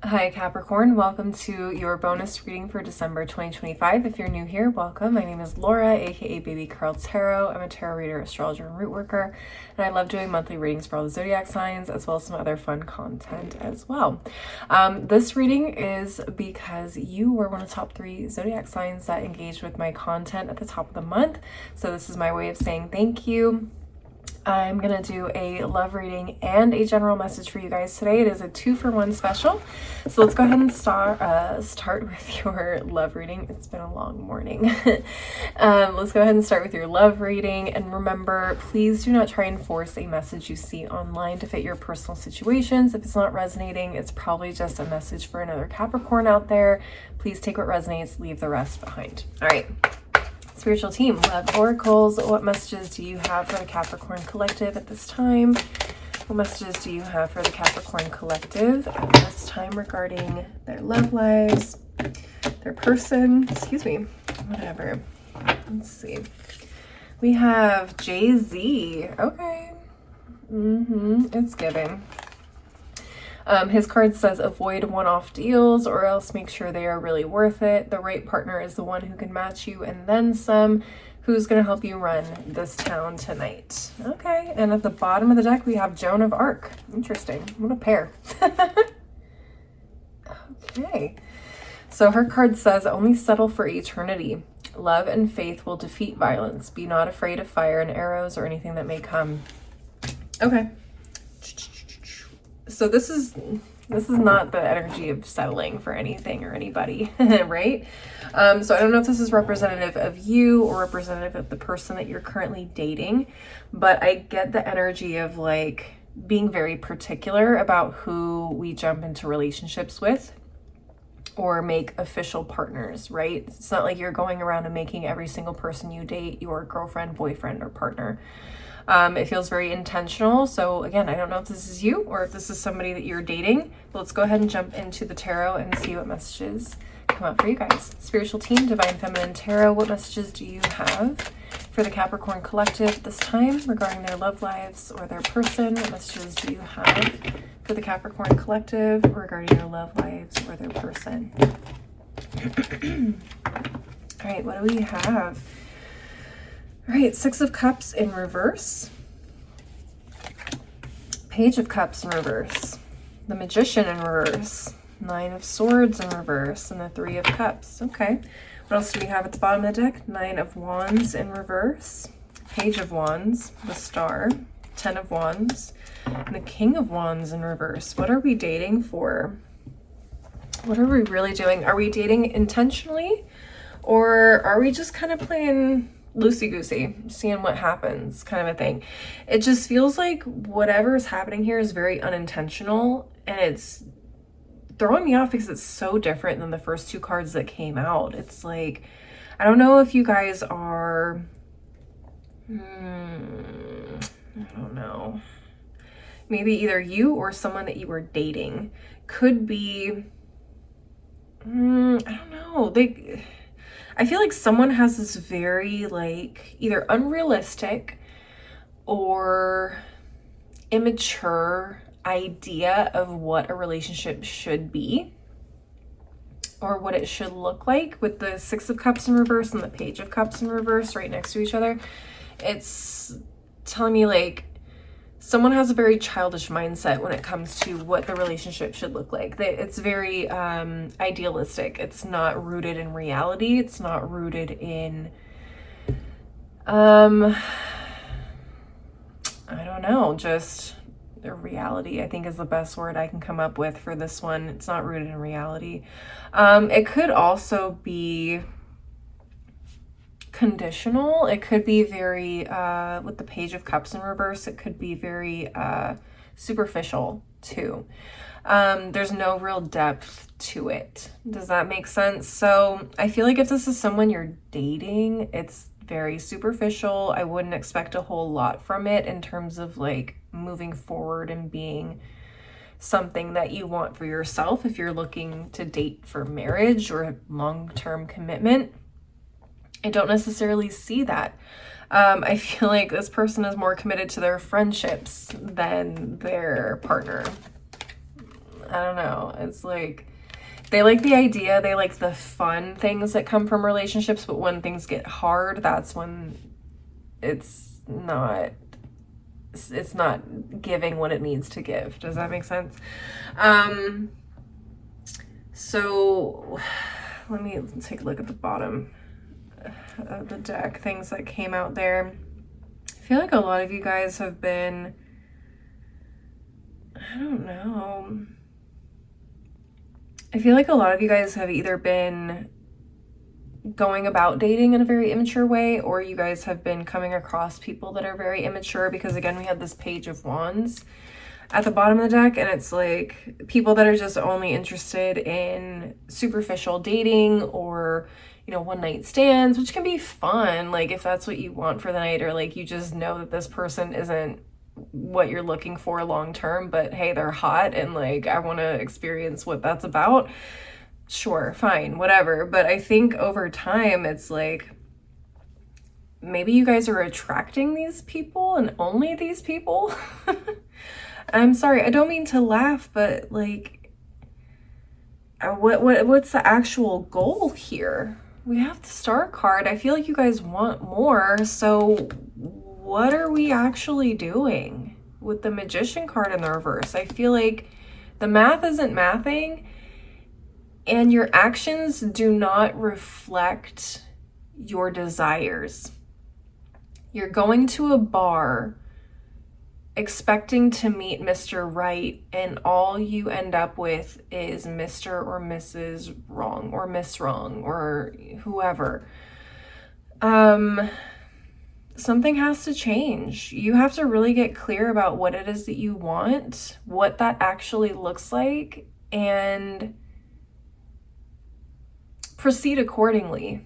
Hi Capricorn, welcome to your bonus reading for December 2025. If you're new here, welcome. My name is Laura, aka Baby Curl Tarot. I'm a tarot reader, astrologer, and root worker, and I love doing monthly readings for all the zodiac signs, as well as some other fun content as well. This reading is because you were one of the top 3 zodiac signs that engaged with my content at the top of the month. So this is my way of saying thank you. I'm gonna do a love reading and a general message for you guys today. It is a 2-for-1 special. So let's go ahead and start with your love reading. It's been a long morning. Let's go ahead and start with your love reading. And remember, please do not try and force a message you see online to fit your personal situations. If it's not resonating, it's probably just a message for another Capricorn out there. Please take what resonates, leave the rest behind. All right. Spiritual team, love oracles, what messages do you have for the Capricorn collective at this time? What messages do you have for the Capricorn collective at this time regarding their love lives, their person, whatever. Let's see. We have Jay-Z. Okay. It's giving. His card says avoid one-off deals or else make sure they are really worth it. The right partner is the one who can match you and then some, who's going to help you run this town tonight. Okay, and at the bottom of the deck we have Joan of Arc. Interesting. What a pair. Okay, so her card says only settle for eternity. Love and faith will defeat violence. Be not afraid of fire and arrows or anything that may come. Okay. So this is not the energy of settling for anything or anybody, right? So I don't know if this is representative of you or representative of the person that you're currently dating, but I get the energy of like being very particular about who we jump into relationships with or make official partners, right? It's not like you're going around and making every single person you date your girlfriend, boyfriend, or partner. It feels very intentional. So again, I don't know if this is you or if this is somebody that you're dating, but let's go ahead and jump into the tarot and see what messages come out for you guys. Spiritual team, Divine Feminine Tarot, what messages do you have for the Capricorn collective this time regarding their love lives or their person? What messages do you have for the Capricorn collective regarding their love lives or their person? All right, what do we have? All right, 6 of Cups in reverse. Page of Cups in reverse. The Magician in reverse. 9 of Swords in reverse. And the 3 of Cups. Okay. What else do we have at the bottom of the deck? 9 of Wands in reverse. Page of Wands. The Star. 10 of Wands. And the King of Wands in reverse. What are we dating for? What are we really doing? Are we dating intentionally? Or are we just kind of playing loosey-goosey, seeing what happens kind of a thing? It just feels like whatever is happening here is very unintentional, and it's throwing me off because it's so different than the first 2 cards that came out. It's like, I don't know if you guys are, I don't know, maybe either you or someone that you were dating could be, I don't know, I feel like someone has this very like either unrealistic or immature idea of what a relationship should be or what it should look like with the 6 of Cups in reverse and the Page of Cups in reverse right next to each other. It's telling me like someone has a very childish mindset when it comes to what the relationship should look like. It's very idealistic. It's not rooted in reality. It's not rooted in, I don't know, just the reality, I think is the best word I can come up with for this one. It's not rooted in reality. It could also be conditional. It could be very with the Page of Cups in reverse, it could be very superficial too. There's no real depth to it. Does that make sense? So I feel like if this is someone you're dating, it's very superficial. I wouldn't expect a whole lot from it in terms of like moving forward and being something that you want for yourself if you're looking to date for marriage or long-term commitment. I don't necessarily see that. I feel like this person is more committed to their friendships than their partner. I don't know. It's like, they like the idea, they like the fun things that come from relationships, but when things get hard, that's when it's not giving what it needs to give. Does that make sense? So let me take a look at the bottom of the deck, things that came out there. I feel like a lot of you guys have been, I don't know. I feel like a lot of you guys have either been going about dating in a very immature way, or you guys have been coming across people that are very immature, because again, we have this Page of Wands at the bottom of the deck, and it's like people that are just only interested in superficial dating, or, you know, one night stands, which can be fun, like if that's what you want for the night, or like you just know that this person isn't what you're looking for long term, but hey, they're hot and like I want to experience what that's about. Sure, fine, whatever. But I think over time it's like maybe you guys are attracting these people and only these people. I'm sorry, I don't mean to laugh, but like what's the actual goal here? We have the Star card. I feel like you guys want more, so what are we actually doing with the Magician card in the reverse? I feel like the math isn't mathing, and your actions do not reflect your desires. You're going to a bar expecting to meet Mr. Right, and all you end up with is Mr. or Mrs. Wrong, or Miss Wrong, or whoever. Something has to change. You have to really get clear about what it is that you want, what that actually looks like, and proceed accordingly.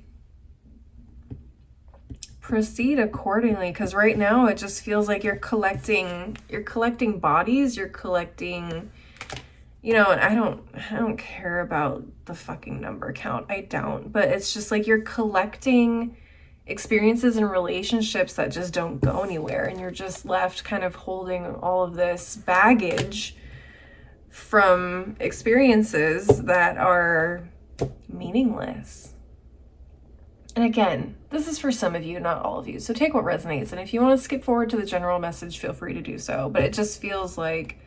Proceed accordingly, because right now it just feels like you're collecting bodies, you're collecting, you know, and I don't care about the fucking number count. I don't, but it's just like you're collecting experiences and relationships that just don't go anywhere, and you're just left kind of holding all of this baggage from experiences that are meaningless. And again, this is for some of you, not all of you, so take what resonates, and if you want to skip forward to the general message, feel free to do so. But it just feels like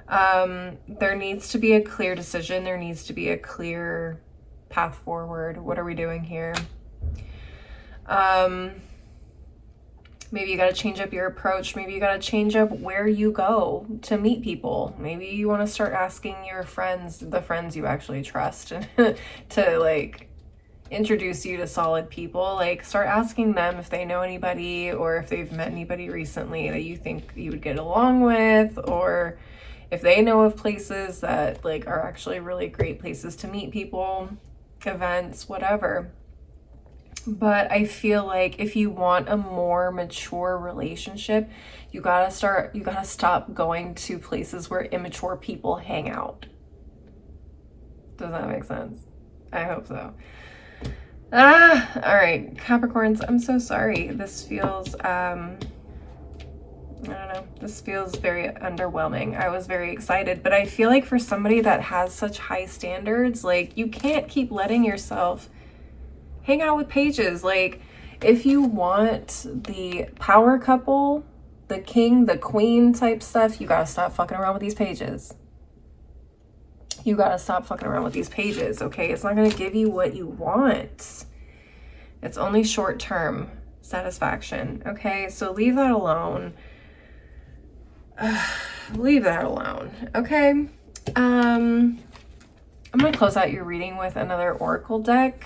there needs to be a clear decision, there needs to be a clear path forward. What are we doing here? Maybe you got to change up your approach. Maybe you got to change up where you go to meet people. Maybe you want to start asking your friends, the friends you actually trust, to like introduce you to solid people. Like start asking them if they know anybody, or if they've met anybody recently that you think you would get along with, or if they know of places that like are actually really great places to meet people, events, whatever. But I feel like if you want a more mature relationship, you gotta stop going to places where immature people hang out. Does that make sense? I hope so. All right, Capricorns, I'm so sorry. This feels, I don't know, this feels very underwhelming. I was very excited, but I feel like for somebody that has such high standards, like you can't keep letting yourself hang out with pages. Like if you want the power couple, the king, the queen type stuff, you gotta stop fucking around with these pages. You gotta stop fucking around with these pages, okay? It's not gonna give you what you want. It's only short-term satisfaction, okay? So leave that alone. Leave that alone, okay? I'm gonna close out your reading with another oracle deck.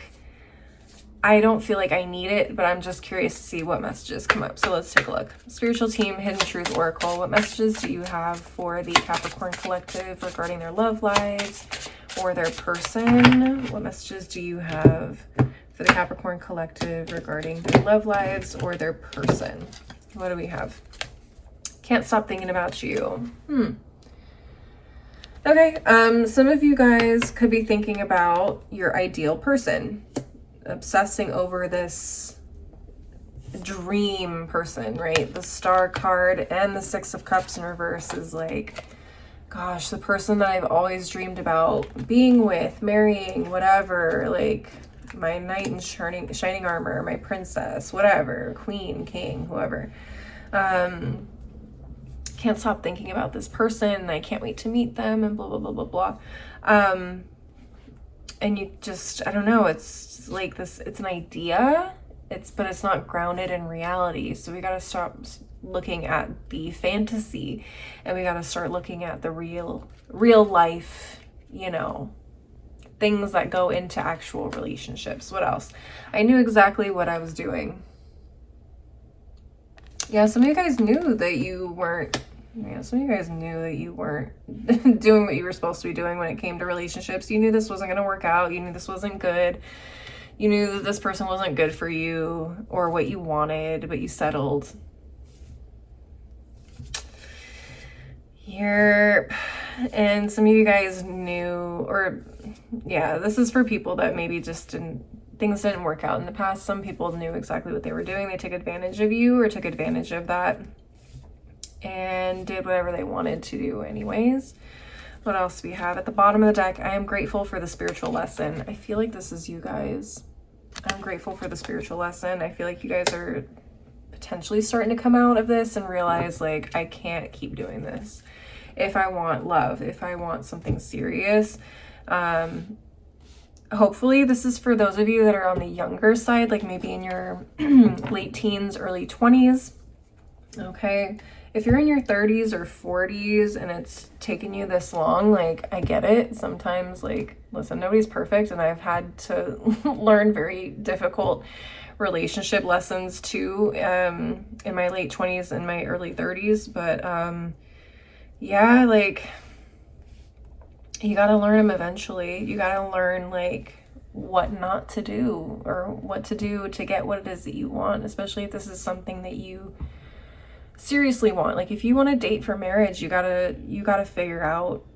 I don't feel like I need it, but I'm just curious to see what messages come up. So let's take a look. Spiritual Team, Hidden Truth Oracle. What messages do you have for the Capricorn Collective regarding their love lives or their person? What messages do you have for the Capricorn Collective regarding their love lives or their person? What do we have? Can't stop thinking about you. Okay, some of you guys could be thinking about your ideal person, obsessing over this dream person, right? The Star card and the Six of Cups in reverse is like gosh, the person that I've always dreamed about being with, marrying, whatever, like my knight in shining armor, my princess, whatever, queen, king, whoever. Can't stop thinking about this person. I can't wait to meet them and blah, blah, blah, blah, blah. And you just, I don't know, it's like this, it's an idea, but it's not grounded in reality. So we got to stop looking at the fantasy, and we got to start looking at the real life, you know, things that go into actual relationships. What else? I knew exactly what I was doing. Yeah, some of you guys knew that you weren't, some of you guys knew that you weren't doing what you were supposed to be doing when it came to relationships. You knew this wasn't going to work out. You knew this wasn't good. You knew that this person wasn't good for you or what you wanted, but you settled. And some of you guys knew, or yeah, this is for people that maybe just things didn't work out in the past. Some people knew exactly what they were doing. They took advantage of you or took advantage of that and did whatever they wanted to do anyways. What else do we have? At the bottom of the deck, I am grateful for the spiritual lesson. I feel like this is you guys. I'm grateful for the spiritual lesson. I feel like you guys are potentially starting to come out of this and realize, like, I can't keep doing this. If I want love, if I want something serious, hopefully this is for those of you that are on the younger side, like maybe in your late teens, early 20s. Okay. If you're in your 30s or 40s and it's taken you this long, like, I get it. Sometimes, like, listen, nobody's perfect, and I've had to learn very difficult relationship lessons too, in my late 20s and my early 30s. But yeah, like, you got to learn them eventually. You got to learn, like, what not to do or what to do to get what it is that you want, especially if this is something that you seriously want. Like, if you want to date for marriage, you gotta figure out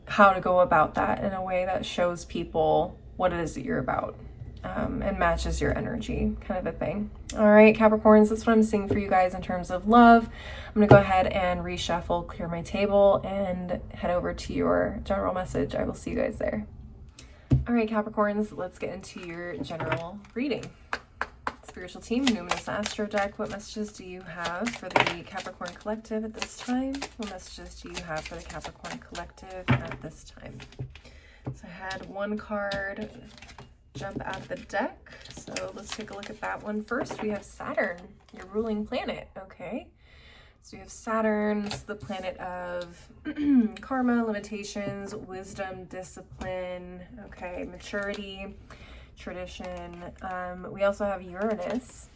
how to go about that in a way that shows people what it is that you're about, and matches your energy, kind of a thing. All right, Capricorns, that's what I'm seeing for you guys in terms of love. I'm gonna go ahead and reshuffle, clear my table, and head over to your general message. I will see you guys there. All right, Capricorns, let's get into your general reading. Spiritual team, Numinous Astro deck, what messages do you have for the Capricorn Collective at this time? What messages do you have for the Capricorn Collective at this time? So I had one card jump out the deck, so let's take a look at that one first. We have Saturn, your ruling planet. Okay, so we have Saturn, the planet of karma, limitations, wisdom, discipline, okay, maturity, tradition. We also have Uranus,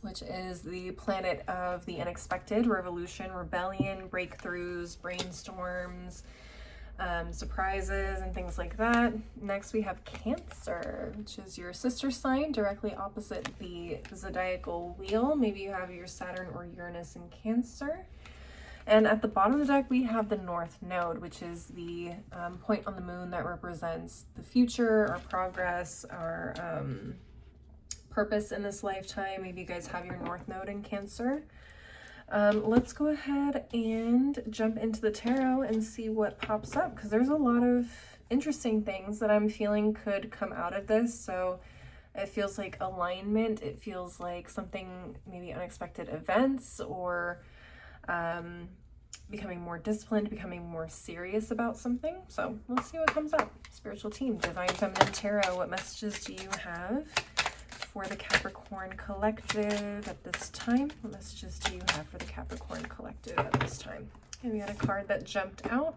which is the planet of the unexpected, revolution, rebellion, breakthroughs, brainstorms, surprises, and things like that. Next, we have Cancer, which is your sister sign, directly opposite the zodiacal wheel. Maybe you have your Saturn or Uranus in Cancer. And at the bottom of the deck, we have the North Node, which is the point on the moon that represents the future, our progress, our purpose in this lifetime. Maybe you guys have your North Node in Cancer. Let's go ahead and jump into the tarot and see what pops up, because there's a lot of interesting things that I'm feeling could come out of this. So it feels like alignment. It feels like something, maybe unexpected events, or becoming more disciplined, becoming more serious about something. So let's see what comes up. Spiritual team, Divine Feminine Tarot, what messages do you have for the Capricorn Collective at this time? What messages do you have for the Capricorn Collective at this time? And we had a card that jumped out.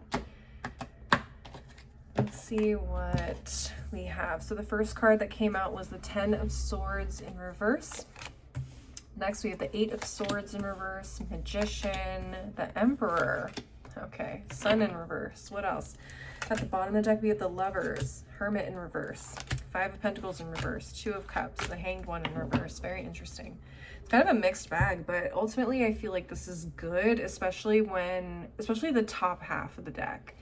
Let's see what we have. So the first card that came out was the 10 of Swords in reverse. Next, we have the 8 of Swords in reverse, Magician, the Emperor. Okay, Sun in reverse. What else? At the bottom of the deck, we have the Lovers, Hermit in reverse, 5 of Pentacles in reverse, 2 of Cups, the Hanged One in reverse. Very interesting. It's kind of a mixed bag, but ultimately I feel like this is good, especially the top half of the deck.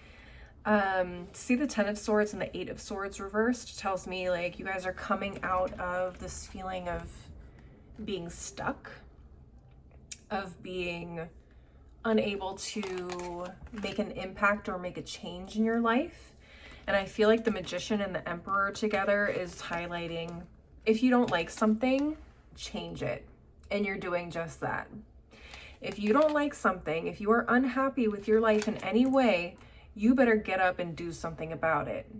See the 10 of Swords and the 8 of Swords reversed tells me, like, you guys are coming out of this feeling of being stuck, of being unable to make an impact or make a change in your life. And I feel like the Magician and the Emperor together is highlighting, if you don't like something, change it. And you're doing just that. If you don't like something, if you are unhappy with your life in any way, you better get up and do something about it.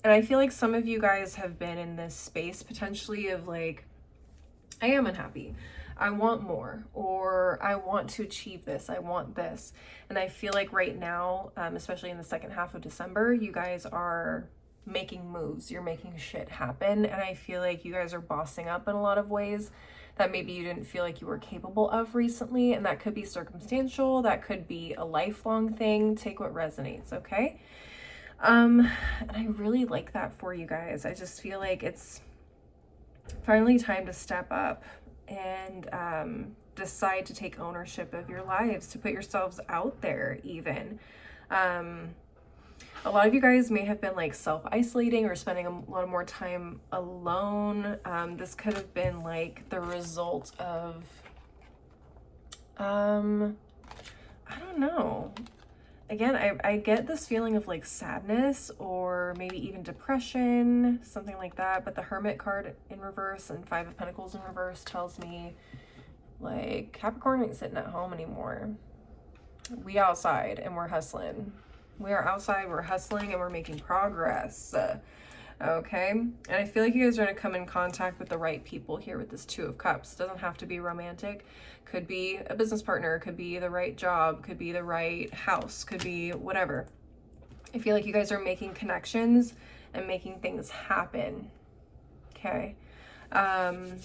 And I feel like some of you guys have been in this space potentially of like, I am unhappy. I want more, or I want to achieve this. I want this. And I feel like right now, especially in the second half of December, you guys are making moves. You're making shit happen. And I feel like you guys are bossing up in a lot of ways that maybe you didn't feel like you were capable of recently. And that could be circumstantial. That could be a lifelong thing. Take what resonates, okay? And I really like that for you guys. I just feel like it's finally time to step up and decide to take ownership of your lives, to put yourselves out there even. A lot of you guys may have been like self-isolating or spending a lot more time alone. This could have been like the result of, I don't know. Again, I get this feeling of like sadness or maybe even depression, something like that. But the Hermit card in reverse and Five of Pentacles in reverse tells me like Capricorn ain't sitting at home anymore. We outside and we're hustling. We are outside, we're hustling, and we're making progress. Okay? And I feel like you guys are going to come in contact with the right people here with this Two of Cups. It doesn't have to be romantic. Could be a business partner, could be the right job, could be the right house, could be whatever. I feel like you guys are making connections and making things happen. Okay? And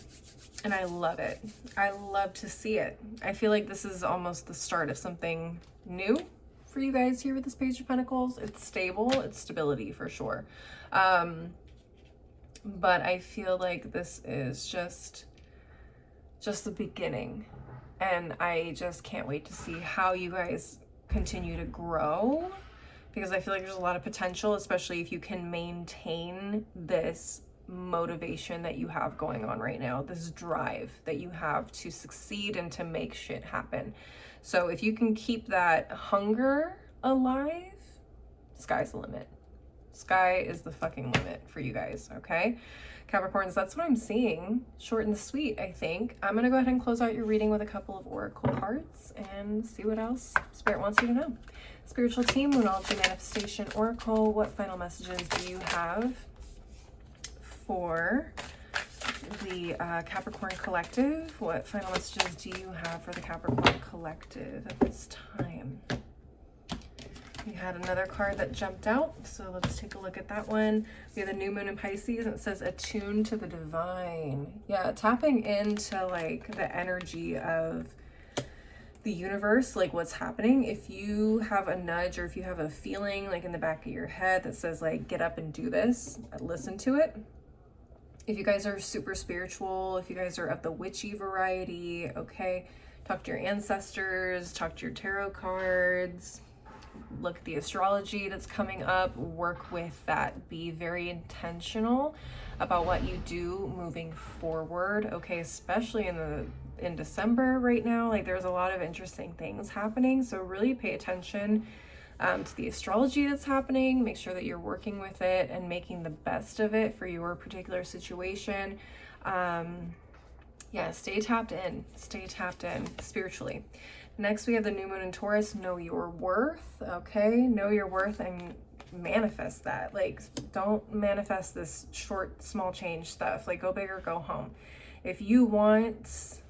I love it. I love to see it. I feel like this is almost the start of something new for you guys here with this Page of Pentacles. It's stable, it's stability for sure. But I feel like this is just the beginning. And I just can't wait to see how you guys continue to grow, because I feel like there's a lot of potential, especially if you can maintain this motivation that you have going on right now, this drive that you have to succeed and to make shit happen. So if you can keep that hunger alive, sky's the limit. Sky is the fucking limit for you guys, okay? Capricorns, that's what I'm seeing. Short and sweet, I think. I'm going to go ahead and close out your reading with a couple of oracle cards and see what else Spirit wants you to know. Spiritual team, Moonology Manifestation Oracle, what final messages do you have for the Capricorn Collective? What final messages do you have for the Capricorn Collective at this time? We had another card that jumped out, so let's take a look at that one. We have the new moon in Pisces, and it says attune to the divine. Yeah, tapping into like the energy of the universe, like what's happening. If you have a nudge or if you have a feeling like in the back of your head that says like get up and do this, listen to it. If you guys are super spiritual, if you guys are of the witchy variety, okay, talk to your ancestors, talk to your tarot cards, look at the astrology that's coming up, work with that. Be very intentional about what you do moving forward, okay, especially in December right now. Like there's a lot of interesting things happening, so really pay attention to the astrology that's happening. Make sure that you're working with it and making the best of it for your particular situation. Yeah, stay tapped in spiritually. Next, we have the new moon in Taurus. Know your worth, okay? Know your worth and manifest that. Like, don't manifest this short, small change stuff. Like, go big or go home. If you want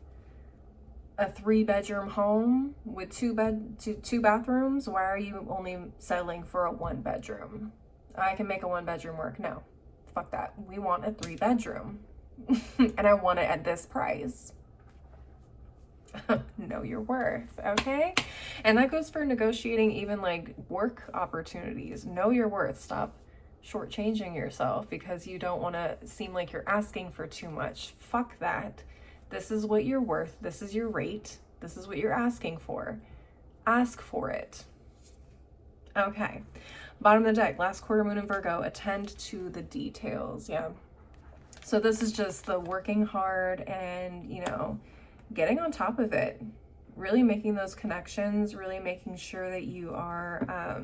a 3-bedroom home with two bathrooms, why are you only settling for a 1-bedroom? I can make a 1-bedroom work. No, fuck that. We want a 3-bedroom. And I want it at this price. Know your worth, okay? And that goes for negotiating even like work opportunities. Know your worth. Stop shortchanging yourself because you don't want to seem like you're asking for too much. Fuck that. This is what you're worth. This is your rate. This is what you're asking for. Ask for it. Okay. Bottom of the deck, last quarter moon in Virgo, attend to the details. Yeah. So this is just the working hard and, you know, getting on top of it. really making those connections, really making sure that you are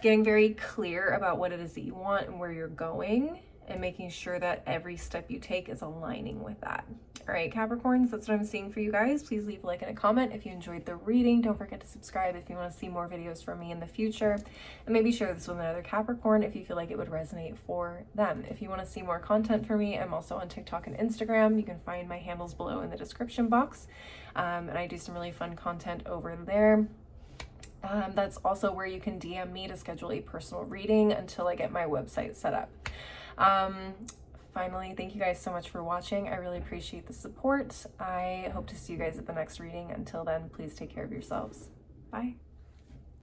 getting very clear about what it is that you want and where you're going, and making sure that every step you take is aligning with that. All right, Capricorns, that's what I'm seeing for you guys. Please leave a like and a comment if you enjoyed the reading. Don't forget to subscribe if you want to see more videos from me in the future. And maybe share this with another Capricorn if you feel like it would resonate for them. If you want to see more content from me, I'm also on TikTok and Instagram. You can find my handles below in the description box. And I do some really fun content over there. That's also where you can DM me to schedule a personal reading until I get my website set up. Finally, thank you guys so much for watching. I really appreciate the support. I hope to see you guys at the next reading. Until then, please take care of yourselves. Bye.